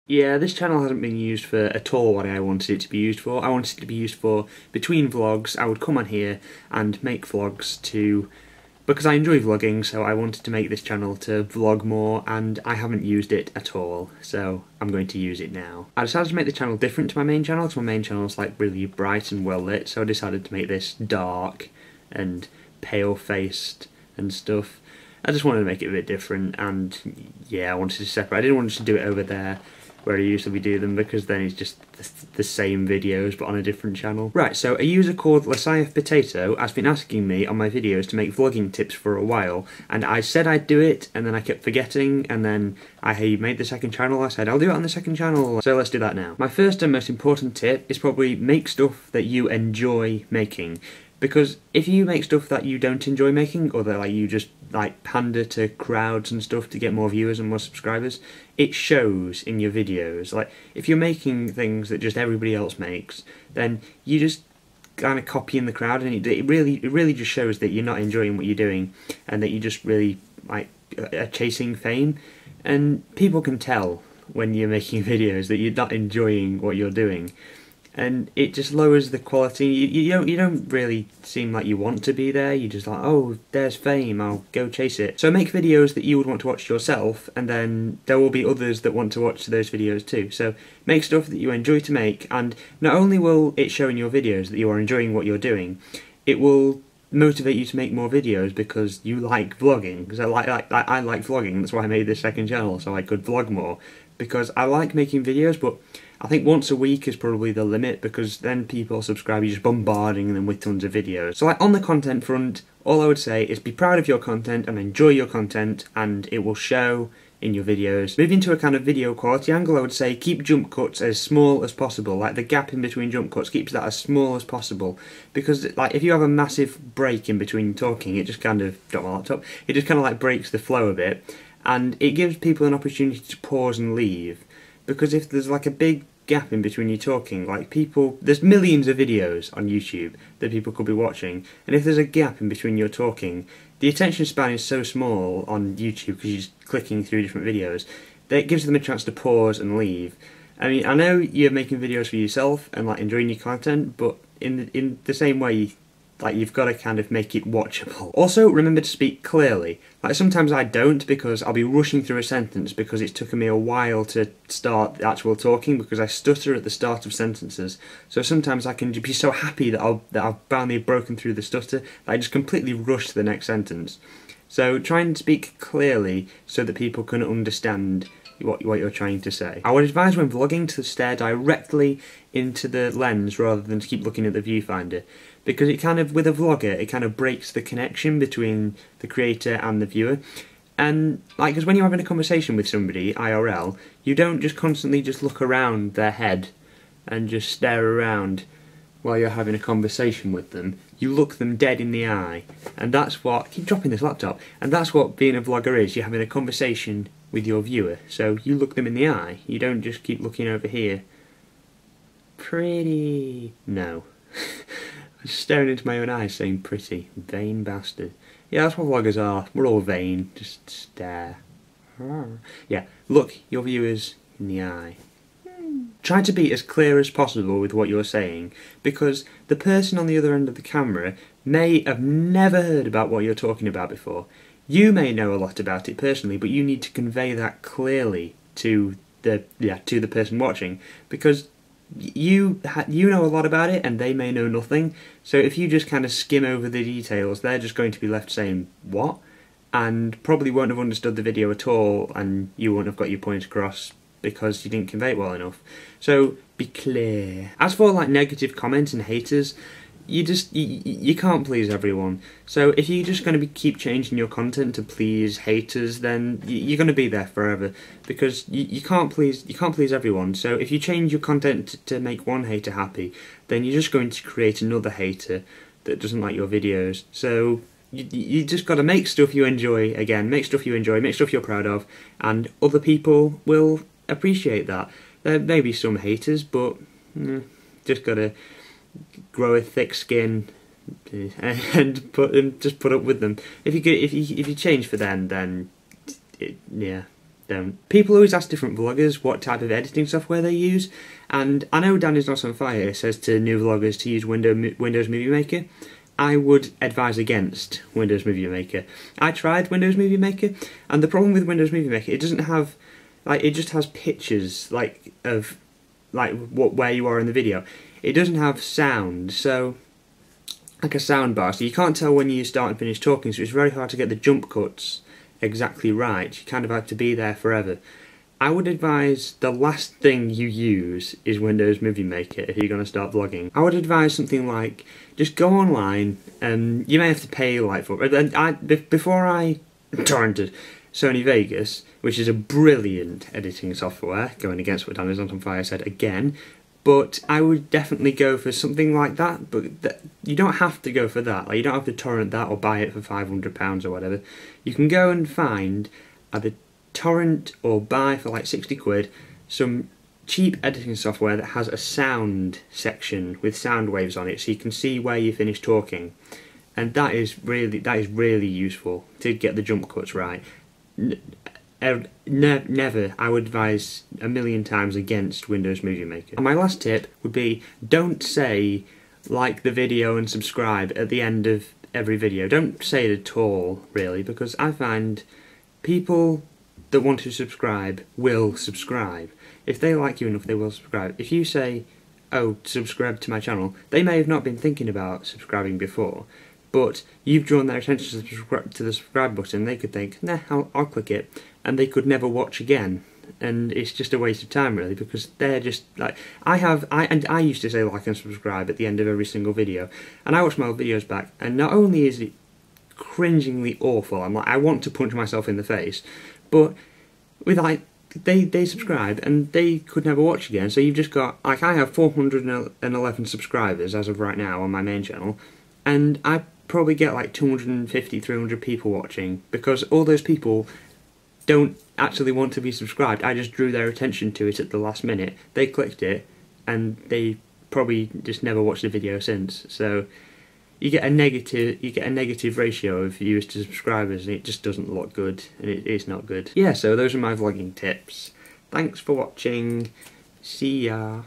Yeah, this channel hasn't been used for at all what I wanted it to be used for. I wanted it to be used for between vlogs. I would come on here and make vlogs because I enjoy vlogging, so I wanted to make this channel to vlog more, and I haven't used it at all, so I'm going to use it now. I decided to make the channel different to my main channel, because my main channel is like really bright and well lit, so I decided to make this dark and pale-faced and stuff. I just wanted to make it a bit different, and yeah, I wanted to separate. I didn't want to do it over there where I usually do them, because then it's just the same videos but on a different channel. Right, so a user called Lasaif Potato has been asking me on my videos to make vlogging tips for a while, and I said I'd do it, and then I kept forgetting, and then I made the second channel. I said I'll do it on the second channel, so let's do that now. My first and most important tip is probably make stuff that you enjoy making. Because if you make stuff that you don't enjoy making, or that you just pander to crowds and stuff to get more viewers and more subscribers, it shows in your videos. Like, if you're making things that just everybody else makes, then you just kind of copying the crowd, and it really just shows that you're not enjoying what you're doing, and that you just really are chasing fame. And people can tell when you're making videos that you're not enjoying what you're doing. And it just lowers the quality. You don't really seem like you want to be there. You're just like, oh, there's fame, I'll go chase it. So make videos that you would want to watch yourself, and then there will be others that want to watch those videos too. So make stuff that you enjoy to make, and not only will it show in your videos that you are enjoying what you're doing, it will motivate you to make more videos because you like vlogging. Because I like vlogging. That's why I made this second channel, so I could vlog more. Because I like making videos, but I think once a week is probably the limit, because then people subscribe, you're just bombarding them with tons of videos. So on the content front, all I would say is be proud of your content and enjoy your content, and it will show in your videos. Moving to a kind of video quality angle, I would say keep jump cuts as small as possible. Like the gap in between jump cuts, keeps that as small as possible. Because if you have a massive break in between talking, it just kind of, drop my laptop, it just kind of breaks the flow a bit. And it gives people an opportunity to pause and leave. Because if there's a big gap in between you talking, there's millions of videos on YouTube that people could be watching, and if there's a gap in between your talking, the attention span is so small on YouTube because you're just clicking through different videos, that it gives them a chance to pause and leave. I mean, I know you're making videos for yourself and enjoying your content, but in the same way, you've got to kind of make it watchable. Also, remember to speak clearly. Sometimes I don't, because I'll be rushing through a sentence because it's taken me a while to start the actual talking, because I stutter at the start of sentences. So sometimes I can be so happy that I've finally broken through the stutter that I just completely rush to the next sentence. So try and speak clearly so that people can understand what you're trying to say. I would advise when vlogging to stare directly into the lens rather than to keep looking at the viewfinder, because it with a vlogger, it kind of breaks the connection between the creator and the viewer. And because when you're having a conversation with somebody IRL, you don't just constantly just look around their head and just stare around while you're having a conversation with them. You look them dead in the eye, and that's what, keep dropping this laptop, and that's what being a vlogger is. You're having a conversation with your viewer, so you look them in the eye. You don't just keep looking over here. Pretty. No. I'm just staring into my own eyes saying pretty. Vain bastard. Yeah, that's what vloggers are. We're all vain. Just stare. Yeah, look your viewers in the eye. Try to be as clear as possible with what you're saying, because the person on the other end of the camera may have never heard about what you're talking about before. You may know a lot about it personally, but you need to convey that clearly to the person watching, because you know a lot about it and they may know nothing. So if you just kind of skim over the details, they're just going to be left saying, what? And probably won't have understood the video at all, and you won't have got your point across because you didn't convey it well enough. So be clear. As for negative comments and haters, you can't please everyone. So if you're just going to keep changing your content to please haters, then you're going to be there forever, because you can't please everyone. So if you change your content to make one hater happy, then you're just going to create another hater that doesn't like your videos. So you just got to make stuff you enjoy. Again, make stuff you enjoy, make stuff you're proud of, and other people will appreciate that. There may be some haters, but just got to grow a thick skin and just put up with them. If you change for them, then yeah, don't. People always ask different vloggers what type of editing software they use, and I know Dan is not on fire says to new vloggers to use Windows Movie Maker. I would advise against Windows Movie Maker. I tried Windows Movie Maker, and the problem with Windows Movie Maker, it doesn't have, like, it just has pictures, like, of, like, where you are in the video. It doesn't have sound, so, like a sound bar, so you can't tell when you start and finish talking, so it's very hard to get the jump cuts exactly right. You kind of have to be there forever. I would advise the last thing you use is Windows Movie Maker if you're going to start vlogging. I would advise something like, just go online, and you may have to pay like for it. Before I torrented Sony Vegas, which is a brilliant editing software, going against what Dan is on fire said again, but I would definitely go for something like that, but you don't have to go for that. Like, you don't have to torrent that or buy it for £500 or whatever. You can go and find either torrent or buy for like 60 quid some cheap editing software that has a sound section with sound waves on it, so you can see where you finish talking, and that is really useful to get the jump cuts right. Never, I would advise a million times against Windows Movie Maker. And my last tip would be, don't say like the video and subscribe at the end of every video. Don't say it at all, really, because I find people that want to subscribe will subscribe. If they like you enough, they will subscribe. If you say, oh, subscribe to my channel, they may have not been thinking about subscribing before, but you've drawn their attention to the subscribe button. They could think, nah, I'll click it, and they could never watch again. And it's just a waste of time, really, because they're just like, I used to say like and subscribe at the end of every single video, and I watch my old videos back, and not only is it cringingly awful, I'm like, I want to punch myself in the face, but with like, they subscribe and they could never watch again. So you've just got, like, I have 411 subscribers as of right now on my main channel, and I probably get like 250, 300 people watching, because all those people don't actually want to be subscribed. I just drew their attention to it at the last minute. They clicked it, and they probably just never watched the video since. So you get a negative ratio of viewers to subscribers, and it just doesn't look good, and it's not good. Yeah, so those are my vlogging tips. Thanks for watching. See ya.